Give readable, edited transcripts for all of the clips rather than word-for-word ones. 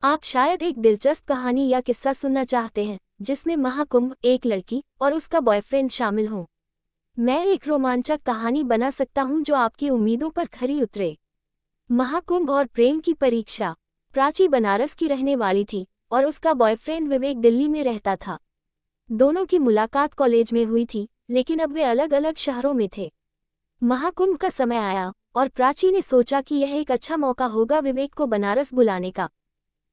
आप शायद एक दिलचस्प कहानी या किस्सा सुनना चाहते हैं जिसमें महाकुंभ, एक लड़की और उसका बॉयफ्रेंड शामिल हों। मैं एक रोमांचक कहानी बना सकता हूं जो आपकी उम्मीदों पर खरी उतरे। महाकुंभ और प्रेम की परीक्षा। प्राची बनारस की रहने वाली थी और उसका बॉयफ्रेंड विवेक दिल्ली में रहता था। दोनों की मुलाकात कॉलेज में हुई थी, लेकिन अब वे अलग अलग शहरों में थे। महाकुंभ का समय आया और प्राची ने सोचा कि यह एक अच्छा मौका होगा विवेक को बनारस बुलाने का।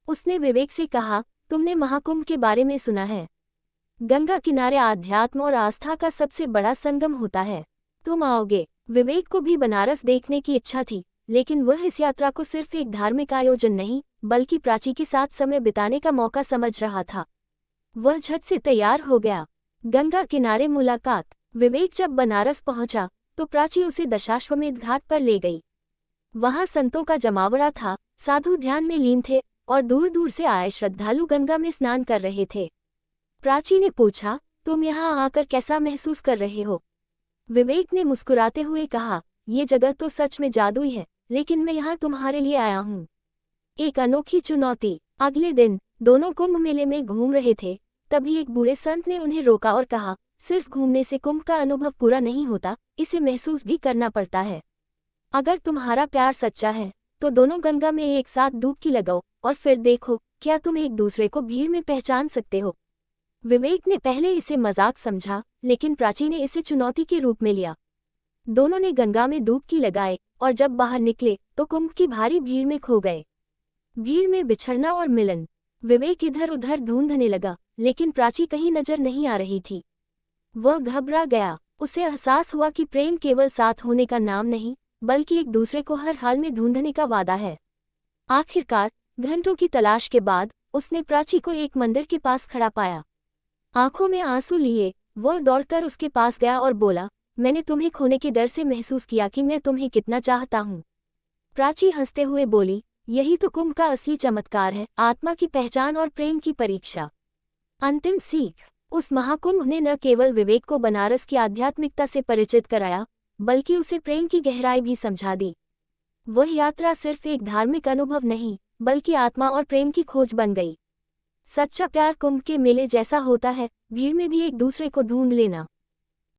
उसने विवेक से कहा, तुमने महाकुंभ के बारे में सुना है? गंगा किनारे आध्यात्म और आस्था का सबसे बड़ा संगम होता है। तुम आओगे? विवेक को भी बनारस देखने की इच्छा थी, लेकिन वह इस यात्रा को सिर्फ एक धार्मिक आयोजन नहीं, बल्कि प्राची के साथ समय बिताने का मौका समझ रहा था। वह झट से तैयार हो गया। गंगा किनारे मुलाकात। विवेक जब बनारस पहुंचा तो प्राची उसे दशाश्वमेध घाट पर ले गई। वहां संतों का जमावड़ा था, साधु ध्यान में लीन थे और दूर दूर से आए श्रद्धालु गंगा में स्नान कर रहे थे। प्राची ने पूछा, तुम यहाँ आकर कैसा महसूस कर रहे हो? विवेक ने मुस्कुराते हुए कहा, ये जगह तो सच में जादुई है, लेकिन मैं यहाँ तुम्हारे लिए आया हूँ। एक अनोखी चुनौती। अगले दिन दोनों कुंभ मेले में घूम रहे थे, तभी एक बूढ़े संत ने उन्हें रोका और कहा, सिर्फ घूमने से कुंभ का अनुभव पूरा नहीं होता, इसे महसूस भी करना पड़ता है। अगर तुम्हारा प्यार सच्चा है तो दोनों गंगा में एक साथ डुबकी लगाओ और फिर देखो क्या तुम एक दूसरे को भीड़ में पहचान सकते हो। विवेक ने पहले इसे मजाक समझा, लेकिन प्राची ने इसे चुनौती के रूप में लिया। दोनों ने गंगा में डुबकी लगाए और जब बाहर निकले तो कुंभ की भारी भीड़ में खो गए। भीड़ में बिछड़ना और मिलन। विवेक इधर उधर ढूंढने लगा, लेकिन प्राची कहीं नजर नहीं आ रही थी। वह घबरा गया। उसे एहसास हुआ कि प्रेम केवल साथ होने का नाम नहीं, बल्कि एक दूसरे को हर हाल में ढूंढने का वादा है। आखिरकार घंटों की तलाश के बाद उसने प्राची को एक मंदिर के पास खड़ा पाया। आंखों में आंसू लिए वह दौड़कर उसके पास गया और बोला, मैंने तुम्हें खोने के डर से महसूस किया कि मैं तुम्हें कितना चाहता हूँ। प्राची हंसते हुए बोली, यही तो कुंभ का असली चमत्कार है, आत्मा की पहचान और प्रेम की परीक्षा। अंतिम सीख। उस महाकुंभ ने न केवल विवेक को बनारस की आध्यात्मिकता से परिचित कराया, बल्कि उसे प्रेम की गहराई भी समझा दी। वह यात्रा सिर्फ एक धार्मिक अनुभव नहीं, बल्कि आत्मा और प्रेम की खोज बन गई। सच्चा प्यार कुंभ के मेले जैसा होता है, भीड़ में भी एक दूसरे को ढूंढ लेना।